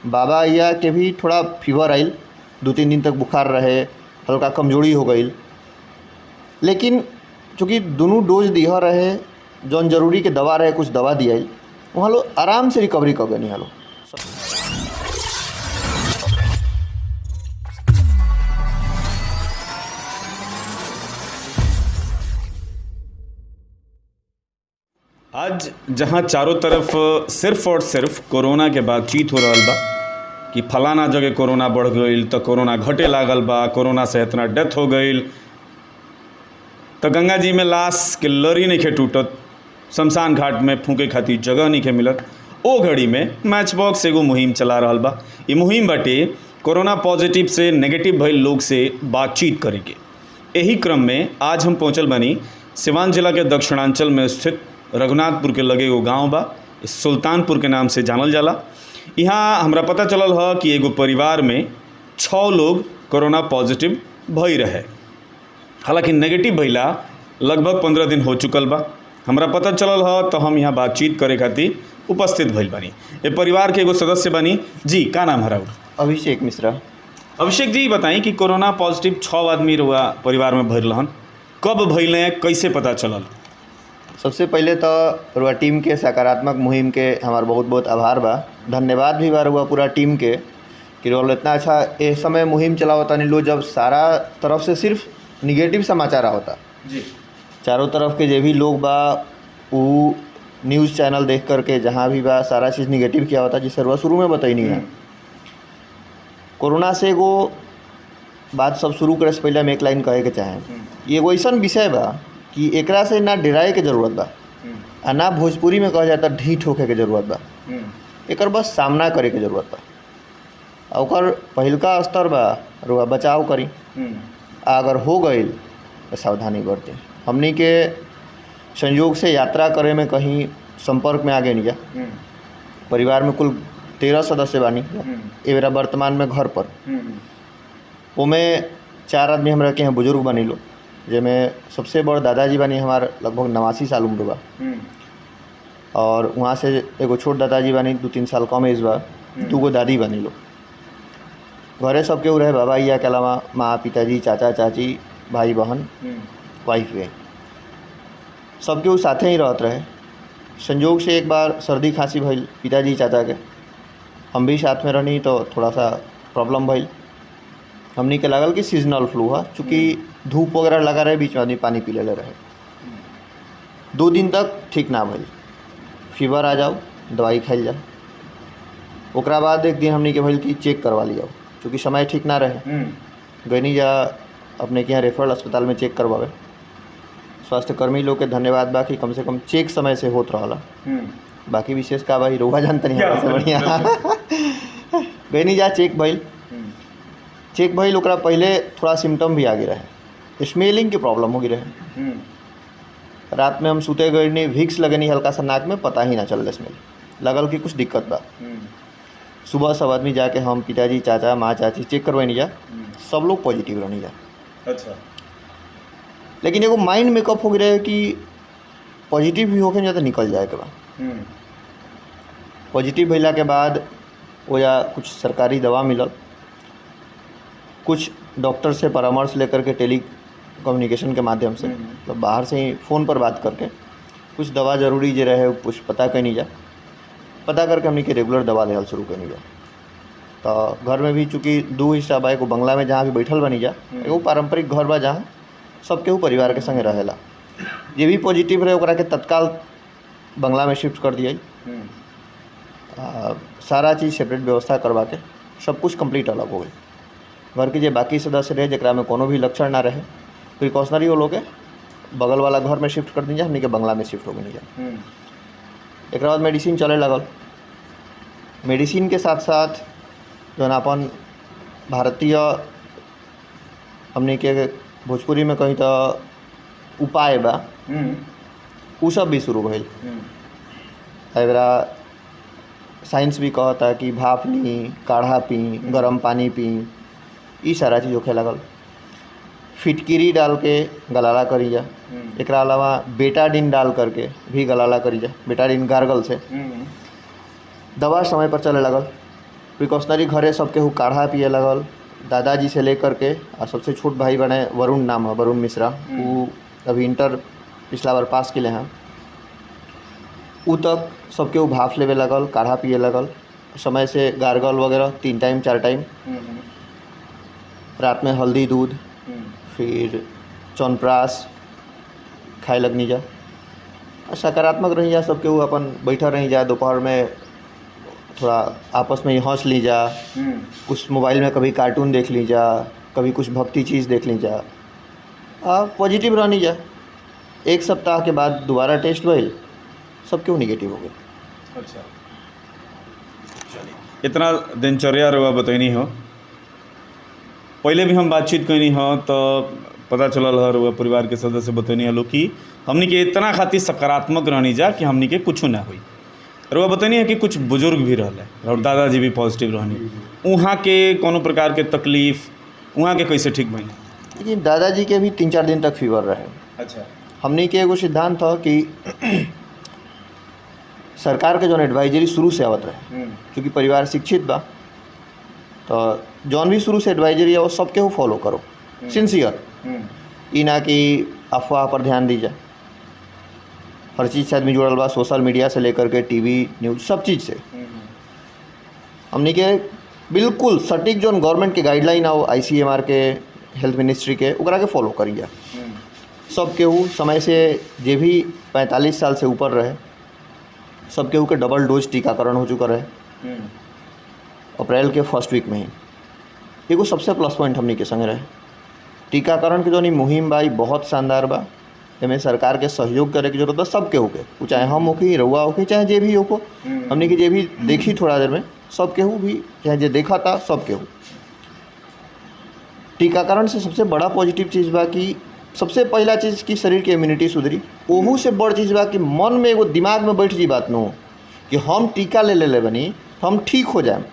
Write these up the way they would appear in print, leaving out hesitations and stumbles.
बाबा या के भी थोड़ा फीवर आइल, 2-3 दिन तक बुखार रहे, हल्का कमजोरी हो गई। लेकिन चूँकि दोनों डोज दिया रहे, जौन जरूरी के दवा रहे कुछ दवा दिया, वहाँ लोग आराम से रिकवरी कर गए। लोग आज जहाँ चारों तरफ सिर्फ और सिर्फ कोरोना के बातचीत हो रहा बा कि फलाना जगह कोरोना बढ़ गई तो कोरोना घटे लागल बा, कोरोना से इतना डेथ हो गई, तो गंगा जी में लाश के लरी नहीं खे टूटत, शमशान घाट में फूके खातिर जगह नहीं खे मिलत। ओ घड़ी में मैच बॉक्स एगो मुहिम चला रहा बा। ये मुहिम बाटे कोरोना पॉजिटिव से नेगेटिव भइल लोग से बातचीत करे के। यही क्रम में आज हम पहुँचल बनी सिवान जिला के दक्षिणांचल में स्थित रघुनाथपुर के लगे एगो गाँव बा, सुल्तानपुर के नाम से जानल जाला। यहाँ हमरा पता चलल है कि एगो परिवार में 6 लोग कोरोना पॉजिटिव भई रहे। हालांकि नेगेटिव भइला लगभग 15 दिन हो चुकल बा। हमरा पता चलल है तो हम यहाँ बातचीत करे खातिर उपस्थित भइल बानी। ये परिवार के एगो सदस्य बानी। जी का नाम है? अभिषेक मिश्रा। अभिषेक जी बताई कि कोरोना पॉजिटिव 6 आदमी रहुआ परिवार में भइल रहन, कब भइले, कैसे पता चलल? सबसे पहले तो रुआ टीम के सकारात्मक मुहिम के हमार बहुत बहुत आभार बा, धन्यवाद भी बा रुआ पूरा टीम के कि रोल इतना अच्छा इस समय मुहिम चलावता। नहीं लो जब सारा तरफ से सिर्फ निगेटिव समाचार होता जी, चारों तरफ के जो भी लोग बा वो न्यूज़ चैनल देख करके जहाँ भी बा सारा चीज़ निगेटिव किया होता। जिससे रुआ शुरू में बताई नहीं है कोरोना से एगो बात सब शुरू करे से पहले हम एक लाइन कहे के चाहें, ये एगो ऐसा विषय बा कि एकरा से ना डराए के जरूरत बा आ ना भोजपुरी में कहा जाता ढीठ होके के जरूरत बा। एकर बस सामना करे के जरूरत बा। आ ओकर पहिलका स्तर बा रुआ बचाव करी, अगर हो गई तो सावधानी बरती। हमनी के संयोग से यात्रा करे में कहीं संपर्क में आगे नहीं जा। परिवार में कुल 13 सदस्य बानी ए बेरा वर्तमान में घर पर। उमें 4 आदमी हमरा के यहाँ बुजुर्ग बनी लो, जिसमें सबसे बड़ दादाजी बानी हमार लगभग 89 साल उम्र बा, और वहाँ से एगो छोट दादाजी बानी 2-3 साल कम एज बा, 2 गो दादी बानी लो। घरे सब केहू रहे, बाबा या के अलावा माँ पिताजी चाचा चाची भाई बहन वाइफ वे सब केहू साथे ही रहत रहे। संयोग से एक बार सर्दी खांसी भइल पिताजी चाचा के, हम भी साथ में रहनी तो थोड़ा सा प्रॉब्लम भइल। हमनी के लागल कि सीजनल फ्लू है, चूँकि धूप वगैरह लगा रहे, बीच में आदमी पानी पी ले रहे। 2 दिन तक ठीक ना भइल, फीवर आ जाओ दवाई खाइल जाओ। ओकरा बाद एक दिन हमनी के भइल कि चेक करवा लिया, चूँकि समय ठीक ना रहे। गनी जा अपने के यहाँ रेफरल अस्पताल में चेक करवावे। स्वास्थ्य कर्मी लोग के धन्यवाद बा कि कम से कम चेक समय से होत रहला। बाकी विशेष का भाई रोहा जानते नहीं हमारे से बढ़िया। गनी जा चेक भइल ओकरा पहले थोड़ा सिम्टम भी आगे रहे, स्मेलिंग की प्रॉब्लम हो गई रहे। रात में हम सुते गए नहीं, विक्स लगनी हल्का सा नाक में, पता ही ना चल स्मेल लगल कि कुछ दिक्कत बा। सुबह सब आदमी जाके हम पिताजी चाचा माँ चाची चेक करवाई जा, सब लोग पॉजिटिव रहनी जा। अच्छा, लेकिन एगो माइंड मेकअप हो गई रहे कि पॉजिटिव भी होके तो निकल जाए के बाद। पॉजिटिव भइला के बाद वो या कुछ सरकारी दवा मिलल, कुछ डॉक्टर से परामर्श लेकर के टेली कम्युनिकेशन के माध्यम से, मतलब बाहर से ही फ़ोन पर बात करके कुछ दवा जरूरी जो रहे कुछ पता करनी जा, पता करके हमने के रेगुलर दवा लेहल शुरू करनी जा। तो घर में भी चूँकि 2 हिस्सा बा, एगो बंगला में जहाँ भी बैठल बनी जा, एगो पारंपरिक घर बा जहाँ सब केहू परिवार के संगे रहेला। ये भी पॉजिटिव रहे ओकरा के तत्काल बंगला में शिफ्ट कर दिया। सारा चीज़ सेपरेट व्यवस्था करवा के सब कुछ कंप्लीट अलग हो गई। घर के जो बाकी सदस्य रहे जरा में कोनो भी लक्षण ना रहे, प्रिकॉशनरी वो लोग बगल वाला घर में शिफ्ट कर दी जा, हमने के बंगला में शिफ्ट हो गई जा। एक बाद मेडिसिन चले लगल। मेडिसिन के साथ साथ जो अपन भारतीय हमने के भोजपुरी में कहीं तो उपाय बा, उ सब भी शुरू भइल। एबरा साइंस भी कहता कि भाप ली, काढ़ा पी, गर्म पानी पी, ये सारा चीज़ होखे लगल। फिटकिरी डाल के गलाला करी जा। एक अलावा बेटाडिन डाल करके भी गलाला करी जा, बेटाडिन गार्गल से। दवा समय पर चले लगल। प्रिकॉशनरी घरे सब केहू काढ़ा पिए लगल, दादाजी से लेकर के आ सबसे छोट भाई बने वरुण, नाम है वरुण मिश्रा, वो अभी इंटर पिछला बार पास के हैं, उ तक सब केहू भाफ लेवे लगल, काढ़ा पिए लगल, समय से गार्गल वगैरह 3 टाइम 4 टाइम, रात में हल्दी दूध, फिर चौनप्राश खाए लगनी जा, सकारात्मक रही जा, सब केहू अपन बैठा रही जा, दोपहर में थोड़ा आपस में हंस ली जा, कुछ मोबाइल में कभी कार्टून देख ली जा, कभी कुछ भक्ति चीज़ देख ली जा, पॉजिटिव रहनी जा। 1 सप्ताह के बाद दोबारा टेस्ट भइल, सब क्यों निगेटिव हो गए। अच्छा, इतना दिनचर्या रहुआ बतैनी हो, पहले भी हम बातचीत कैनी हो तो पता चलल है रहुआ परिवार के सदस्य बतैनी हलो कि हमनी के इतना खातिर सकारात्मक रहनी जा कि हमनी के कुछ ना हुई। रहुआ बतैनी है कि कुछ बुजुर्ग भी रहले और दादाजी भी पॉजिटिव रहनी, वहाँ के कोनो प्रकार के तकलीफ वहाँ के कैसे ठीक बनी? लेकिन दादाजी के भी 3-4 दिन तक फीवर रहे। अच्छा, हमनी के एगो सिद्धांत था कि सरकार के जौन एडवाइजरी शुरू से आवत रहे, क्योंकि परिवार शिक्षित बा तो जौन भी शुरू से एडवाइजरी है वो सब केहू फॉलो करो, सिंसियर, ई ना कि अफवाह पर ध्यान दीजिए। हर चीज़ से आदमी जुड़ल बा, सोशल मीडिया से लेकर के टीवी न्यूज़ सब चीज़ से। हमनी के बिल्कुल सटीक जौन गवर्नमेंट के गाइडलाइन आओ, ICMR के, हेल्थ मिनिस्ट्री के, ओकरा के फॉलो करिए। सब केहू समय से, जे भी 45 साल से ऊपर रहे, सब केहू के डबल डोज टीकाकरण हो चुका रहे अप्रैल के फर्स्ट वीक में ही। एगो सबसे प्लस पॉइंट हमनी के संग रहे, टीकाकरण के जो मुहिम बा बहुत शानदार बा, एमें सरकार के सहयोग करे की जरूरत बा, सब केहू के, चाहे हम होके, रउआ होके, चाहे जे भी हो, हमनी के जे भी देखी थोड़ा देर में, सब केहू भी, चाहे जे देखा था सब केहू। टीकाकरण से सबसे बड़ा पॉजिटिव चीज़ बा कि सबसे पहला चीज़ कि शरीर के इम्यूनिटी सुधरी। ओहू से बड़ चीज़ बा कि मन में एगो दिमाग में बैठ जी बात नो कि हम टीका ले बनी तो हम ठीक हो जाए।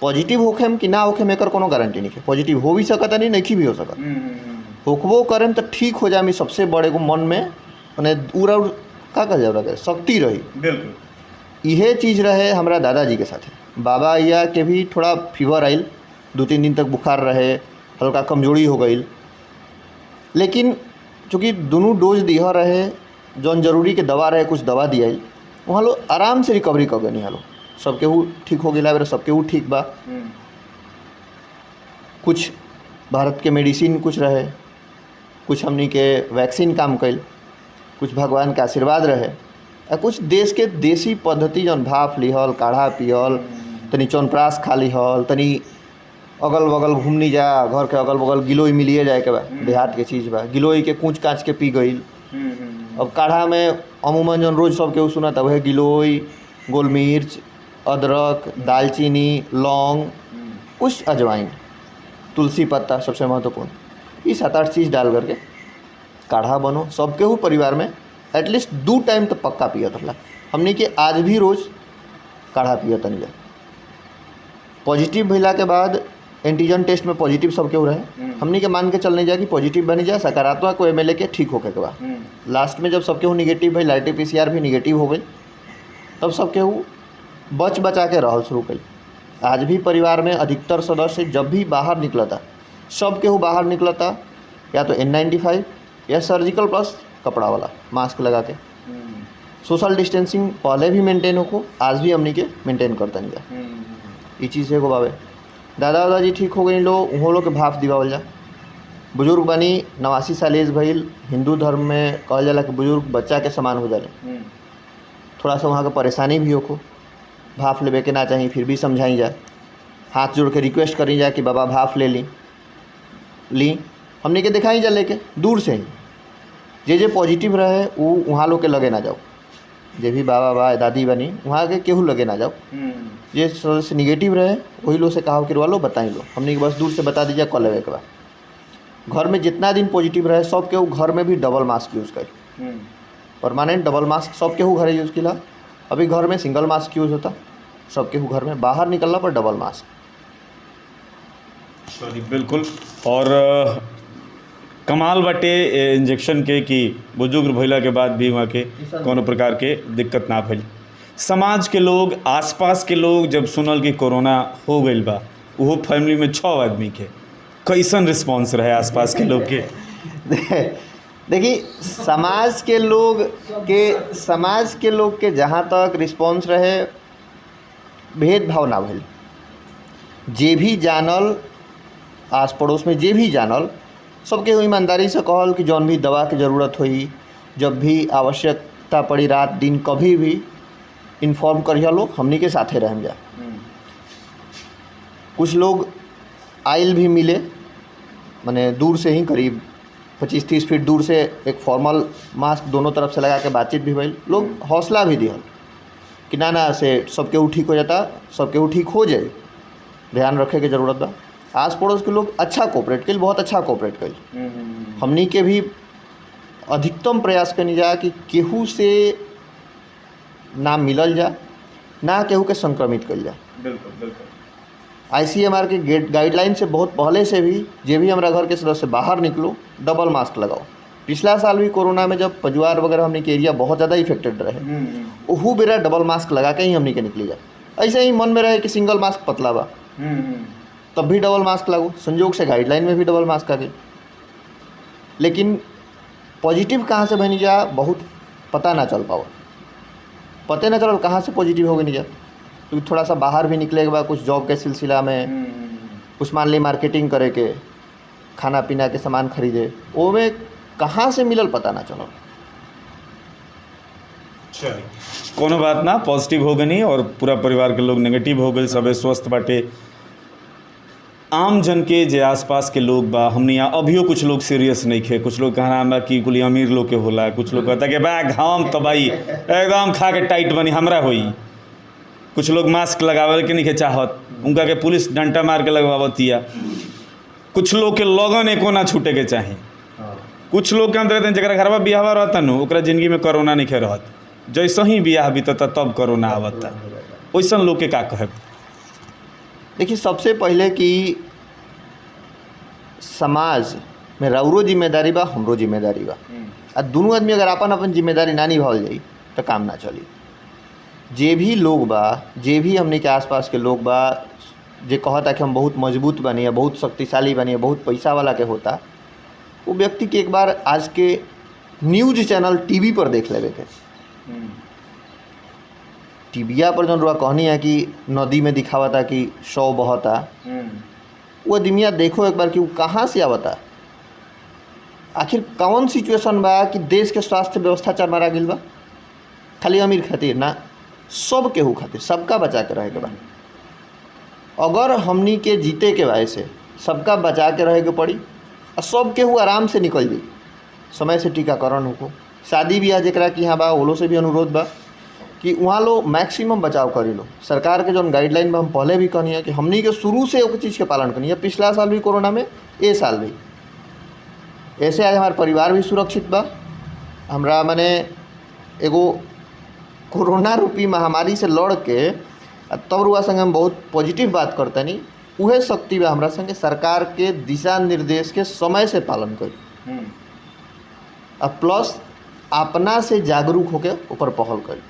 पॉजिटिव होखेम कि ना होखेम एकर कोनो गारंटी नहीं है, पॉजिटिव हो भी सकता नहीं भी हो सकता, होखबो करें तो ठीक हो जाए। सबसे बड़े को मन में मैंने पूरा का कह जा शक्ति रही। बिल्कुल यह चीज़ रहे हमारा दादाजी के साथ। बाबा या के भी थोड़ा फीवर आयल, 2-3 दिन तक बुखार रहे, हल्का कमजोरी हो गई, लेकिन चूँकि दोनों डोज दिया रहे, जौन जरूरी के दवा रहे, कुछ दवा दिया, वहाँ लोग आराम से रिकवरी कर गए। हालो सब केहू ठीक हो गया, सब केहू ठीक बा। कुछ भारत के मेडिसिन कुछ रहे, कुछ हमनी के वैक्सीन काम कैल, कुछ भगवान के आशीर्वाद रहे, और कुछ देश के देसी पद्धति जौन भाफ लिहल, काढ़ा पियल, तनी चौनप्राश खा लिहल, तनी अगल बगल घूमनी जा, घर के अगल बगल गिलोई मिलिए जाए के बा, देहात के चीज़ बा, गिलोई के कूच काच के पी गई। अब काढ़ा में अमूमन जौन रोज सब केहू सुना था वह गिलोई, गोल मिर्च, अदरक, दालचीनी, लौंग, कुछ अजवाइन, तुलसी पत्ता, सबसे महत्वपूर्ण, ये 7-8 चीज़ डाल करके काढ़ा बनो। सब केहू परिवार में एटलीस्ट 2 टाइम तो पक्का पियत होला। हमने के आज भी रोज़ काढ़ा पियत नहीं जा। पॉजिटिव भइला के बाद एंटीजन टेस्ट में पॉजिटिव सब केहू रहे, हमने के मान के चलने जा कि पॉजिटिव बनी जा, सकारात्मक को MLA के ठीक होके के बाद लास्ट में जब सब केहू निगेटिव भइल, RT-PCR भी निगेटिव हो गई, तब सब केहू बचा के रहल शुरू कल। आज भी परिवार में अधिकतर सदस्य जब भी बाहर निकलता, सब केहू बाहर निकलता या तो N95 या सर्जिकल प्लस कपड़ा वाला मास्क लगा के। सोशल डिस्टेंसिंग पहले भी मेंटेन हो, आज भी हमनी के मेंटेन करता नहीं जा। ये चीज़ है को बाबे दादाजी ठीक हो गई, लोग उहो लोग के भाफ दिवावल जा। बुजुर्ग बनी 89 साल एज भइल, हिंदू धर्म में कहल जाला कि बुजुर्ग बच्चा के समान हो जाले। थोड़ा सा वहाँ का परेशानी भी हो, भाफ लेवे के ना चाहिए, फिर भी समझाई जा, हाथ जोड़ के रिक्वेस्ट करी जा कि बाबा भाफ ले ली। हमने के दिखाई जा लेके दूर से ही जे पॉजिटिव रहे वो वहाँ लोग के लगे ना जाओ, जे भी बाबा बा दादी बनी वहाँ के केहू लगे ना जाओ। जे सदस्य निगेटिव रहे वही लोग से कहा करवा लो, बताई लो, हमने के बस दूर से बता दीजिए कॉल लेवे के बाद। घर में जितना दिन पॉजिटिव रहे सब केहू घर में भी डबल मास्क यूज़ कर, परमानेंट डबल मास्क सब केहू घर यूज़ किला। अभी घर में सिंगल मास्क यूज़ होता, सब केहू घर में, बाहर निकलना पर डबल मास्क। बिल्कुल। और कमाल बाटे इंजेक्शन के कि बुजुर्ग भइला के बाद भी वहाँ के कोनो प्रकार के दिक्कत ना भइल। समाज के लोग, आसपास के लोग जब सुनल कि कोरोना हो गईल बा, वो फैमिली में 6 आदमी के, कैसन रिस्पांस रहे आसपास के लोग के? देखिए, समाज के लोग के जहाँ तक रिस्पांस रहे, भेदभाव ना भइल। जे भी जानल, आस पड़ोस में जे भी जानल, सबके ईमानदारी से कहल कि जौन भी दवा की ज़रूरत हुई, जब भी आवश्यकता पड़ी, रात दिन कभी भी इन्फॉर्म करिए लोग, हमनी के साथे रहें जा। कुछ लोग आइल भी मिले, माने दूर से ही, करीब 25-30 फीट दूर से, एक फॉर्मल मास्क दोनों तरफ से लगा के बातचीत भी भइल। लोग हौसला भी दिहल कि ना से सबके ऊ ठीक हो जाता, सबके ऊ ठीक हो जाए, ध्यान रखे के ज़रूरत बा। आस पड़ोस के लोग अच्छा कोऑपरेट कल, बहुत अच्छा कोऑपरेट कल। हमनी के भी अधिकतम प्रयास करनी जा कि केहू से ना मिलल जा, ना केहू के संक्रमित कल जा। बिल्कुल बिल्कुल। ICMR के गाइडलाइन से बहुत पहले से भी, जे भी हमारा घर के सदस्य बाहर निकलो, डबल मास्क लगाओ। पिछला साल भी कोरोना में जब पजुआर वगैरह हमने के एरिया बहुत ज़्यादा इफेक्टेड रहे, ओहू बेरा डबल मास्क लगा के ही हमने के निकली जा। ऐसे ही मन में रहे कि सिंगल मास्क पतला बा, तब भी डबल मास्क लागू, संजोग से गाइडलाइन में भी डबल मास्क आ गई। लेकिन पॉजिटिव कहाँ से बनी जा, बहुत पता ना चल पाओ, पते ना चल कहाँ से पॉजिटिव हो गई नहीं जा। क्योंकि थोड़ा सा बाहर भी निकले के बाद कुछ जॉब के सिलसिला में, कुछ मान ली मार्केटिंग करे के, खाना पीना के सामान खरीदे, वो में कहाँ से मिलल पता ना चलो। कोनो बात ना, पॉजिटिव हो गई और पूरा परिवार के लोग नेगेटिव हो गए, सबे स्वस्थ बाटे। आम जन के जे आसपास के लोग बा, हमने यहाँ अभियो कुछ लोग सीरियस नहीं खे। कुछ लोग कहना बा कि कुल अमीर लोग के होला, कुछ लोग कहता कि बैग हम तो भाई एकदम खा के टाइट बनी हमरा होई। कुछ लोग मास्क लगावे के नहीं चाहत, उनका के पुलिस डंटा मार के लगवावतिया। कुछ लोग के लगन एको ना छूटे के चाही। कुछ लोग के हम देखते हैं जरा घरवा बियाह रहता नु, ओकरा जिंदगी में कोरोना नहीं खे रहत, जैसे ही बियाह बीतता तब कोरोना आवता। वैसन लोग के का कहे? देखिए, सबसे पहले कि समाज में रउरो जिम्मेदारी बा, हमरो जिम्मेदारी बा। आ दोनों आदमी अगर अपन अपन जिम्मेदारी ना निभावल जाई तो काम ना चली। जे भी लोग बा, जे भी हमने के आसपास के लोग बा, जे कहता कि हम बहुत मजबूत बनी है, बहुत शक्तिशाली बनी है, बहुत पैसा वाला के होता, वो व्यक्ति के एक बार आज के न्यूज चैनल टीवी पर देख लेवे के। टीविया पर जौन रुआ कहनी है कि नदी में दिखावा था कि शव बहता, वो दिमिया देखो एक बार कि वो कहाँ से आवता, आखिर कौन सिचुएशन बा कि देश के स्वास्थ्य व्यवस्था चरमरा गिल बा। खाली अमीर खातिर ना, सब केहू खातिर, सबका बचा के रहे के बा। अगर हमनी के जीते के वजह से सबका बचा के रहे के पड़ी और सब केहू आराम से निकल जाई, समय से टीकाकरण हो। शादी ब्याह जरा कि यहाँ बा, ओलो से भी अनुरोध बा कि वहाँ लो मैक्सिमम बचाव करी लो। सरकार के जो गाइडलाइन में हम पहले भी कहनी है कि हमनी के शुरू से एक चीज़ के पालन करनी है। पिछला साल भी कोरोना में, ए साल भी ऐसे आज हमारे परिवार भी सुरक्षित बा। हमरा माने एगो कोरोना रूपी महामारी से लड़ के तब रुआ संगे हम बहुत पॉजिटिव बात करतनी। उहे शक्ति बा हमरा संगे सरकार के दिशा निर्देश के समय से पालन करी, और प्लस अपना से जागरूक होके ऊपर पहल करी।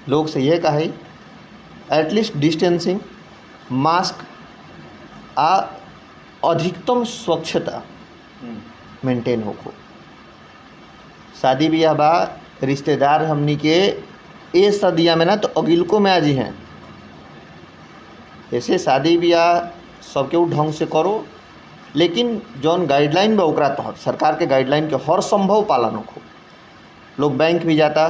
लोग से यह कहे एटलीस्ट डिस्टेंसिंग, मास्क आ अधिकतम स्वच्छता मेंटेन होखो। शादी ब्याह बा, रिश्तेदार हमनी के ए सदिया में ना तो अगिलको में आज ही हैं। ऐसे शादी ब्याह सबके उ ढंग से करो, लेकिन जौन गाइडलाइन बा ओकरा तहत, सरकार के गाइडलाइन के हर संभव पालन होखो। लोग बैंक भी जाता,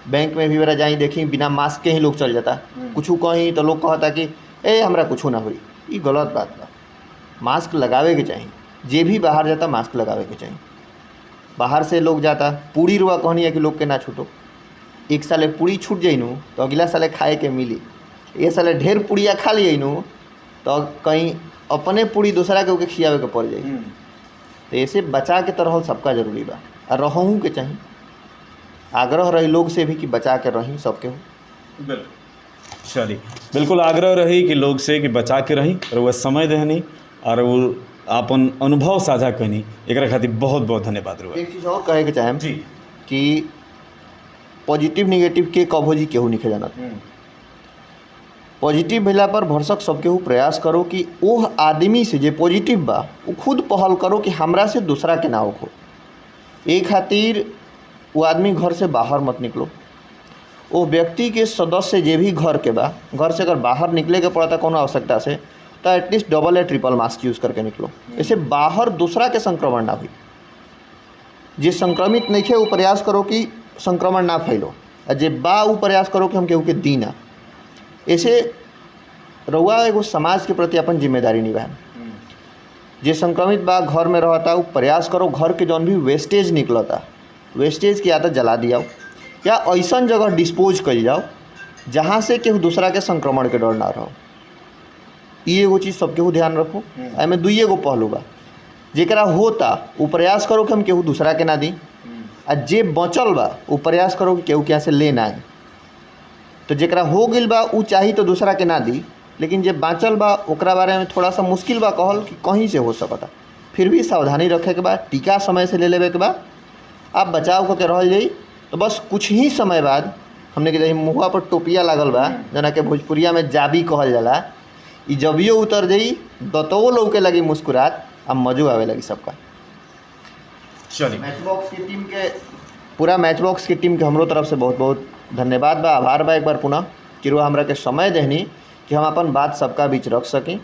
बैंक में भी मेरा जाई देखी बिना मास्क के ही लोग चल जाता। कुछ कहीं तो लोग कहता कि ए हमरा कुछ ना हुई, ये गलत बात बा। मास्क लगावे के चाहिए, जे भी बाहर जाता मास्क लगावे के चाहिए। बाहर से लोग जाता, पूरी रुआ कहनी है कि लोग के ना छूटो। एक साले पूरी छूट जाई नू तो अगला साले खाए के मिली। ये साले ढेर पूड़िया खा लिए नू तो कहीं अपने पूरी दूसरा के ओके खियावे के पड़ जाई। तो ऐसे बचा के तरह सबका जरूरी बा, और रहूँ के चाहिए। आग्रह रही लोग से भी कि बचा के रही सबके हो। चलिए, बिल्कुल आग्रह रही कि लोग से कि बचा के रही, और वह समय देहनी और वो अपन अनुभव साझा करनी। एक खातिर बहुत बहुत धन्यवाद। एक चीज़ और कहे के चाहें जी कि पॉजिटिव निगेटिव के कब हो जी केहू नहीं जानत। पॉजिटिव भेला पर भरसक सब केहू प्रयास करो कि ओह आदमी से जे पॉजिटिव बा वो खुद पहल करो कि हमरा से दूसरा के ना होखो। ए खातिर वो आदमी घर से बाहर मत निकलो। वो व्यक्ति के सदस्य जे भी घर के बा, घर से अगर बाहर निकले के पड़ता कोनो आवश्यकता से, तो एटलीस्ट डबल या ट्रिपल मास्क यूज़ करके निकलो। ऐसे बाहर दूसरा के संक्रमण ना हुई। जे संक्रमित नहीं है वो प्रयास करो कि संक्रमण ना फैलो, और जे बा वो प्रयास करो कि हम केहू के दी ना। ऐसे रउआ एगो समाज के प्रति अपन जिम्मेदारी निभाएं। जे संक्रमित बा घर में रहता वो प्रयास करो घर के जौन भी वेस्टेज निकलता, वेस्टेज की आदत जला दिया या ऐसा जगह डिस्पोज कर जाओ जहाँ से केहू दूसरा के संक्रमण के डर ना रहो। ये एगो चीज़ सब केहू ध्यान रखो। एमें दुइये गो पहलू बा। जेकरा होता वो प्रयास करो कि हम केहू दूसरा के ना दी, आ जे बचल बा वो प्रयास करो कि केहू के यहाँ से ले ना आए। तो जेकरा हो गइल बा वो चाही तो दूसरा के ना दी, लेकिन जे बाँचल बा ओकरा बारे में थोड़ा सा मुश्किल बा कहल कि कहीं से हो सकता। फिर भी सावधानी रखे के बा, टीका समय से ले लेवे के बा, आप बचाव करके रहल जाई। तो बस कुछ ही समय बाद हमने के मुँह पर टोपिया लागल बा जना के भोजपुरिया में जाबी कहल जाला, ई जबियो उतर जाई, दतवो लौके लगी मुस्कुरात, अब मज़ो आवे लगी सबका। चलिए, मैच बॉक्स की टीम के पूरा मैच बॉक्स की टीम के हमरो तरफ से बहुत बहुत धन्यवाद बा, आभार बा एक बार पुनः कि वो हमरा के समय देहनी कि हम अपन बात सबका बीच रख सकें।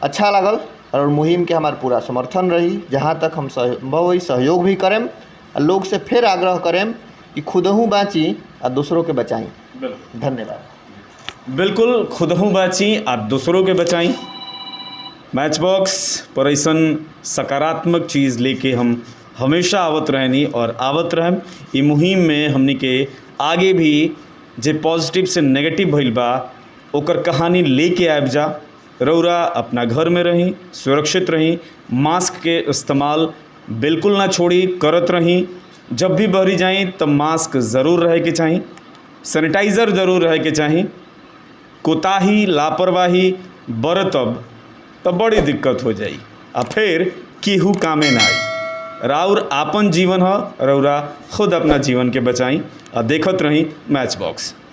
अच्छा लागल और मुहिम के हमार पूरा समर्थन रही। जहाँ तक हम संभव हुई सहयोग भी करें और लोग से फिर आग्रह करें कि खुदहू बाँची और दूसरों के बचाई। धन्यवाद। बिल्कुल, खुदहू बाँची और दूसरों के बचाई। मैच बॉक्स पर ऐसा सकारात्मक चीज़ लेके हम हमेशा आवत रहनी और आवत रहें। ई मुहिम में हमनी के आगे भी जे पॉजिटिव से नेगेटिव भइल बा ओकर कहानी लेके आब जा। रउरा अपना घर में रही, सुरक्षित रही, मास्क के इस्तेमाल बिल्कुल ना छोड़ी, करत रही। जब भी बहरी जाई तब मास्क ज़रूर रहे के चाही, सैनिटाइज़र ज़रूर रहे के चाही। कोताही लापरवाही बरतब तो बड़ी दिक्कत हो जाई आ फिर केहू कामे ना आई। राउर आपन जीवन ह, रउरा खुद अपना जीवन के बचाई और देखत रही मैच बॉक्स।